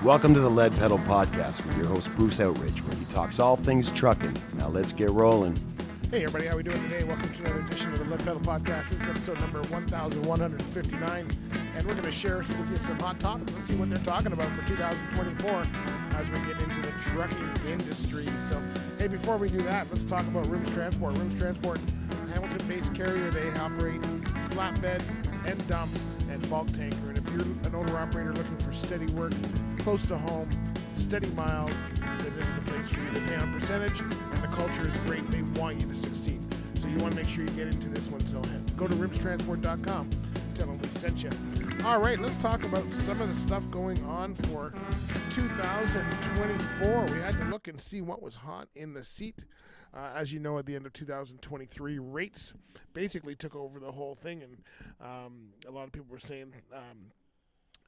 Welcome to the Lead Pedal Podcast with your host Bruce Outridge, where he talks all things trucking. Now let's get rolling. Hey everybody, how we doing today? Welcome to another edition of the Lead Pedal Podcast. This is episode number 1159, and we're going to share with you some hot topics. Let's see what they're talking about for 2024 as we get into the trucking industry. So, hey, before we do that, let's talk about Rooms Transport. Rooms Transport, Hamilton-based carrier. They operate flatbed and dump and bulk tanker. And if you're an owner-operator looking for steady work, close to home, steady miles, then this is the place for you. They pay on percentage, and the culture is great. They want you to succeed. So you want to make sure you get into this one. So go to rimstransport.com. Tell them we sent you. All right, let's talk about some of the stuff going on for 2024. We had to look and see what was hot in the seat. As you know, at the end of 2023, rates basically took over the whole thing, and a lot of people were saying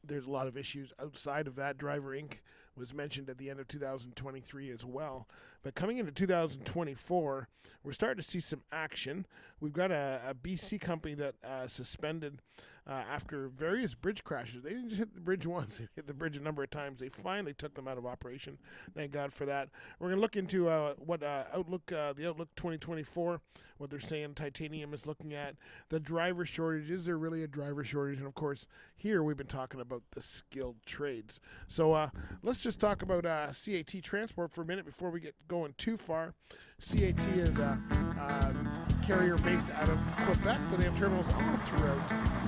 there's a lot of issues outside of that. Driver Inc. was mentioned at the end of 2023 as well. But coming into 2024, we're starting to see some action. We've got a BC company that suspended after various bridge crashes. They didn't just hit the bridge once. They hit the bridge a number of times. They finally took them out of operation. Thank God for that. We're going to look into what the Outlook 2024, what they're saying Titanium is looking at. The driver shortage. Is there really a driver shortage? And, of course, here we've been talking about the skilled trades. So let's just talk about CAT Transport for a minute before we get going too far. CAT is a carrier based out of Quebec, but they have terminals all throughout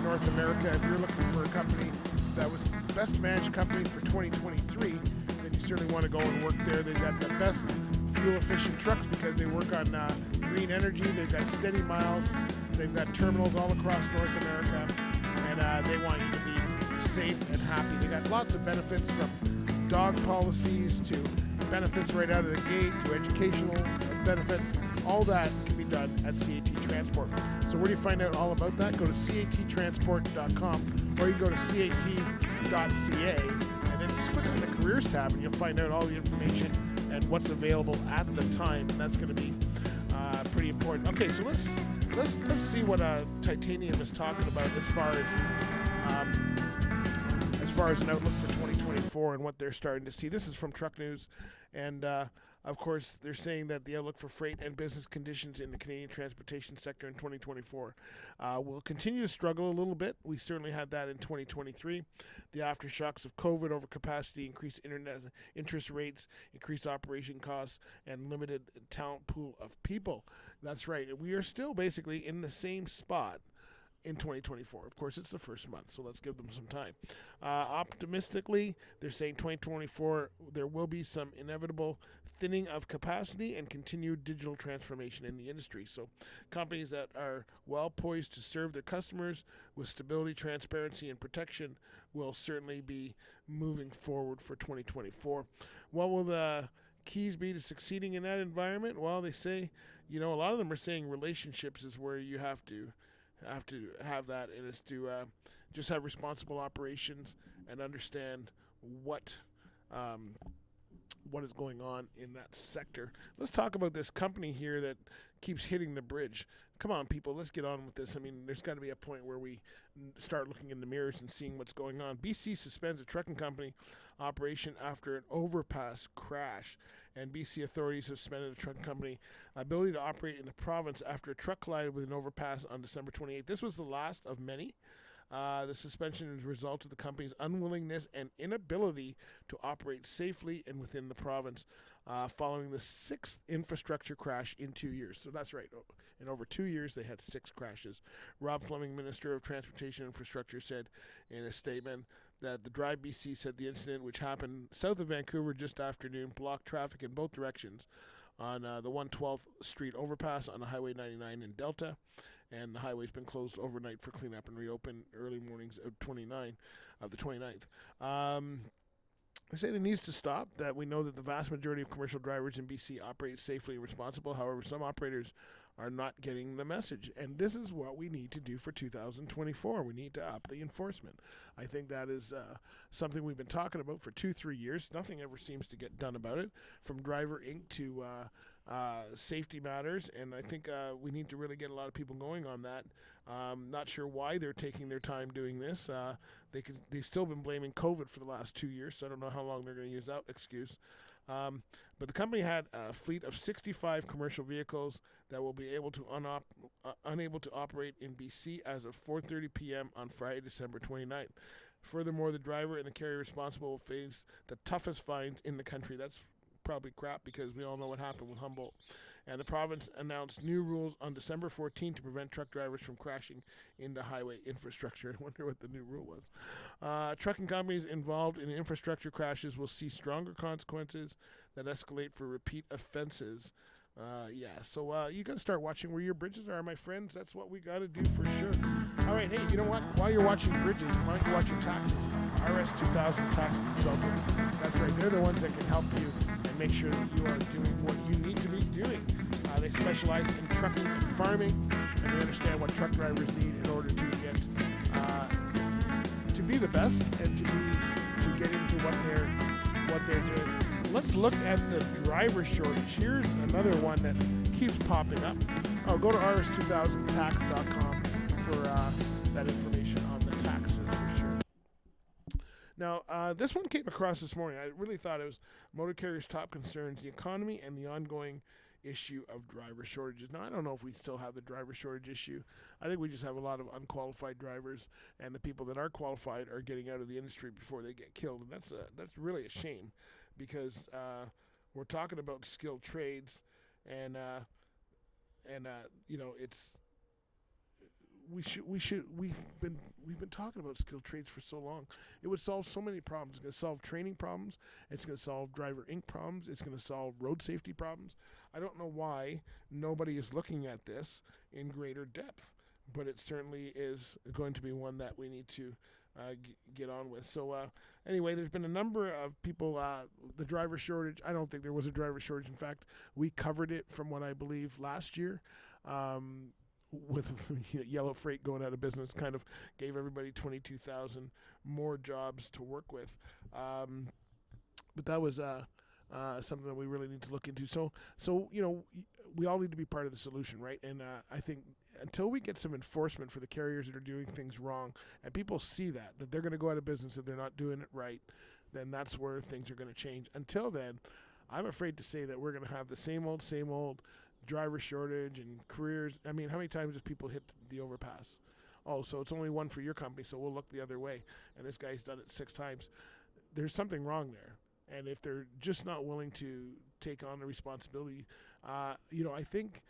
North America. If you're looking for a company that was best managed company for 2023, then you certainly want to go and work there. They've got the best fuel efficient trucks because they work on green energy. They've got steady miles. They've got terminals all across North America, and they want you to be safe and happy. They got lots of benefits, from dog policies to benefits right out of the gate to educational benefits. All that can be done at CAT Transport. So where do you find out all about that? Go to cattransport.com, or you can go to cat.ca, and then just click on the careers tab and you'll find out all the information and what's available at the time, and that's going to be pretty important. Okay, so let's see what Titanium is talking about as far as an outlook for 2024 and what they're starting to see. This is from Truck News, and of course, they're saying that the outlook for freight and business conditions in the Canadian transportation sector in 2024 will continue to struggle a little bit. We certainly had that in 2023. The aftershocks of COVID, overcapacity, increased interest rates, increased operation costs, and limited talent pool of people. That's right. We are still basically in the same spot in 2024. Of course, it's the first month, so let's give them some time. Optimistically, they're saying 2024, there will be some inevitable thinning of capacity and continued digital transformation in the industry. So companies that are well poised to serve their customers with stability, transparency, and protection will certainly be moving forward for 2024. What will the keys be to succeeding in that environment? Well, they say, a lot of them are saying relationships is where you have to have that, and it's to just have responsible operations and understand what is going on in that sector. Let's talk about this company here that keeps hitting the bridge. Come on, people, let's get on with this. I mean, there's got to be a point where we start looking in the mirrors and seeing what's going on. BC suspends a trucking company operation after an overpass crash, and BC authorities have suspended a trucking company ability to operate in the province after a truck collided with an overpass on December 28th. This was the last of many. The suspension is a result of the company's unwillingness and inability to operate safely and within the province following the sixth infrastructure crash in 2 years. So that's right. In over 2 years, they had 6 crashes. Rob Fleming, Minister of Transportation and Infrastructure, said in a statement that the Drive BC said the incident, which happened south of Vancouver just afternoon, blocked traffic in both directions on the 112th Street overpass on the Highway 99 in Delta. And the highway's been closed overnight for cleanup and reopened early mornings of the 29th. They say it needs to stop, that we know that the vast majority of commercial drivers in BC operate safely and responsible. However, some operators are not getting the message. And this is what we need to do for 2024. We need to up the enforcement. I think that is something we've been talking about for 2-3 years. Nothing ever seems to get done about it, from Driver Inc. to safety matters, and I think we need to really get a lot of people going on that. Not sure why they're taking their time doing this. They've still been blaming COVID for the last 2 years, so I don't know how long they're going to use that excuse. But the company had a fleet of 65 commercial vehicles that will be unable to operate in BC as of 4:30 p.m. on Friday, December 29th. Furthermore, the driver and the carrier responsible will face the toughest fines in the country. That's probably crap because we all know what happened with Humboldt. And the province announced new rules on December 14th to prevent truck drivers from crashing into highway infrastructure. I wonder what the new rule was. Trucking companies involved in infrastructure crashes will see stronger consequences that escalate for repeat offenses. So you got to start watching where your bridges are, my friends. That's what we got to do for sure. All right, hey, you know what? While you're watching bridges, why don't you watch your taxes? RS 2000 Tax Consultants. That's right. They're the ones that can help you and make sure that you are doing what you need to be doing. They specialize in trucking and farming, and they understand what truck drivers need in order to get to be the best and to get into what they're doing. Let's look at the driver shortage. Here's another one that keeps popping up. Go to rs2000tax.com for that information on the taxes for sure. Now, this one came across this morning. I really thought it was motor carriers' top concerns, the economy and the ongoing issue of driver shortages. Now, I don't know if we still have the driver shortage issue. I think we just have a lot of unqualified drivers, and the people that are qualified are getting out of the industry before they get killed, and that's really a shame because we're talking about skilled trades, and it's we've been talking about skilled trades for so long. It would solve so many problems. It's going to solve training problems. It's going to solve driver ink problems. It's going to solve road safety problems. I don't know why nobody is looking at this in greater depth, but it certainly is going to be one that we need to get on with. So anyway, there's been a number of people, the driver shortage. I don't think there was a driver shortage. In fact, we covered it from what I believe last year. With Yellow Freight going out of business, kind of gave everybody 22,000 more jobs to work with. But that was something that we really need to look into. So we all need to be part of the solution, right? And I think until we get some enforcement for the carriers that are doing things wrong, and people see that they're going to go out of business if they're not doing it right, then that's where things are going to change. Until then, I'm afraid to say that we're going to have the same old driver shortage and careers. I mean, how many times have people hit the overpass? Oh, so it's only one for your company, so we'll look the other way. And this guy's done it 6 times. There's something wrong there. And if they're just not willing to take on the responsibility, I think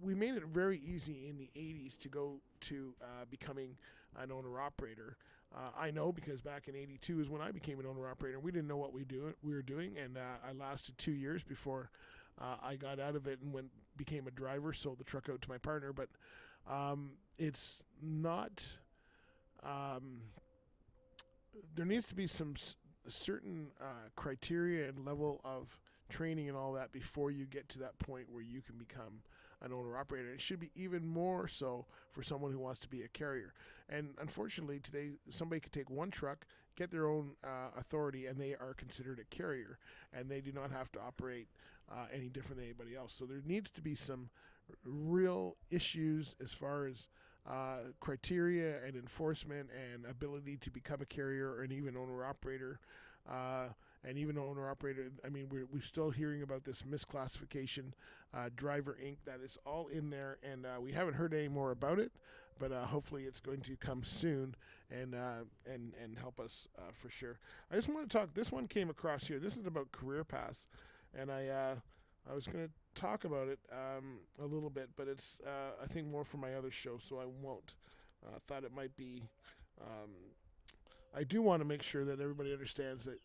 we made it very easy in the 80s to go to becoming an owner-operator. I know because back in 82 is when I became an owner-operator. We didn't know what we were doing, and I lasted 2 years before I got out of it and became a driver, sold the truck out to my partner. But it's not. There needs to be some certain criteria and level of training and all that before you get to that point where you can become an owner-operator. It should be even more so for someone who wants to be a carrier. And unfortunately, today, somebody could take one truck, get their own authority, and they are considered a carrier, and they do not have to operate any different than anybody else. So there needs to be some real issues as far as criteria and enforcement and ability to become a carrier and even owner-operator. And even owner-operator, I mean, we're still hearing about this misclassification, driver Inc. That is all in there, and we haven't heard any more about it, but hopefully it's going to come soon and help us for sure. I just want to talk, this one came across here. This is about career paths, and I was going to talk about it a little bit, but it's, I think, more for my other show, so I won't. Thought it might be... I do want to make sure that everybody understands that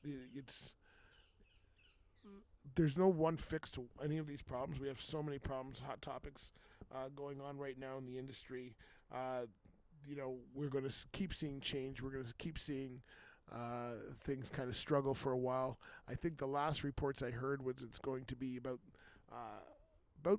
there's no one fix to any of these problems. We have so many problems, hot topics going on right now in the industry. We're going to keep seeing change. We're going to keep seeing things kind of struggle for a while. I think the last reports I heard was it's going to be about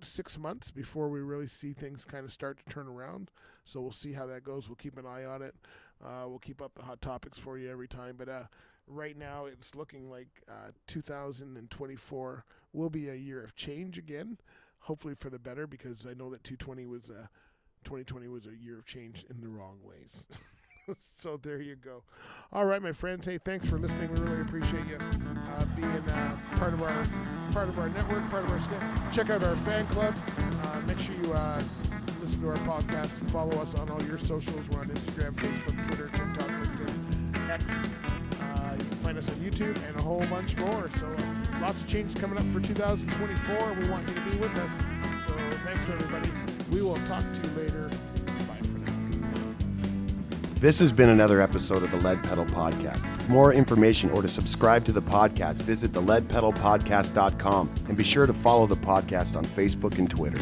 6 months before we really see things kind of start to turn around. So we'll see how that goes. We'll keep an eye on it. We'll keep up the hot topics for you every time. But right now it's looking like 2024 will be a year of change again, hopefully for the better, because I know that 2020 was a year of change in the wrong ways. So there you go. All right, my friends. Hey, thanks for listening. We really appreciate you being part of our network, part of our schedule. Check out our fan club. Make sure you listen to our podcast and follow us on all your socials. We're on Instagram, Facebook, Twitter, TikTok, LinkedIn, X. You can find us on YouTube and a whole bunch more. So lots of changes coming up for 2024. We want you to be with us. So thanks, everybody. We will talk to you later. Bye for now. This has been another episode of the Lead Pedal Podcast. For more information or to subscribe to the podcast, visit theleadpedalpodcast.com and be sure to follow the podcast on Facebook and Twitter.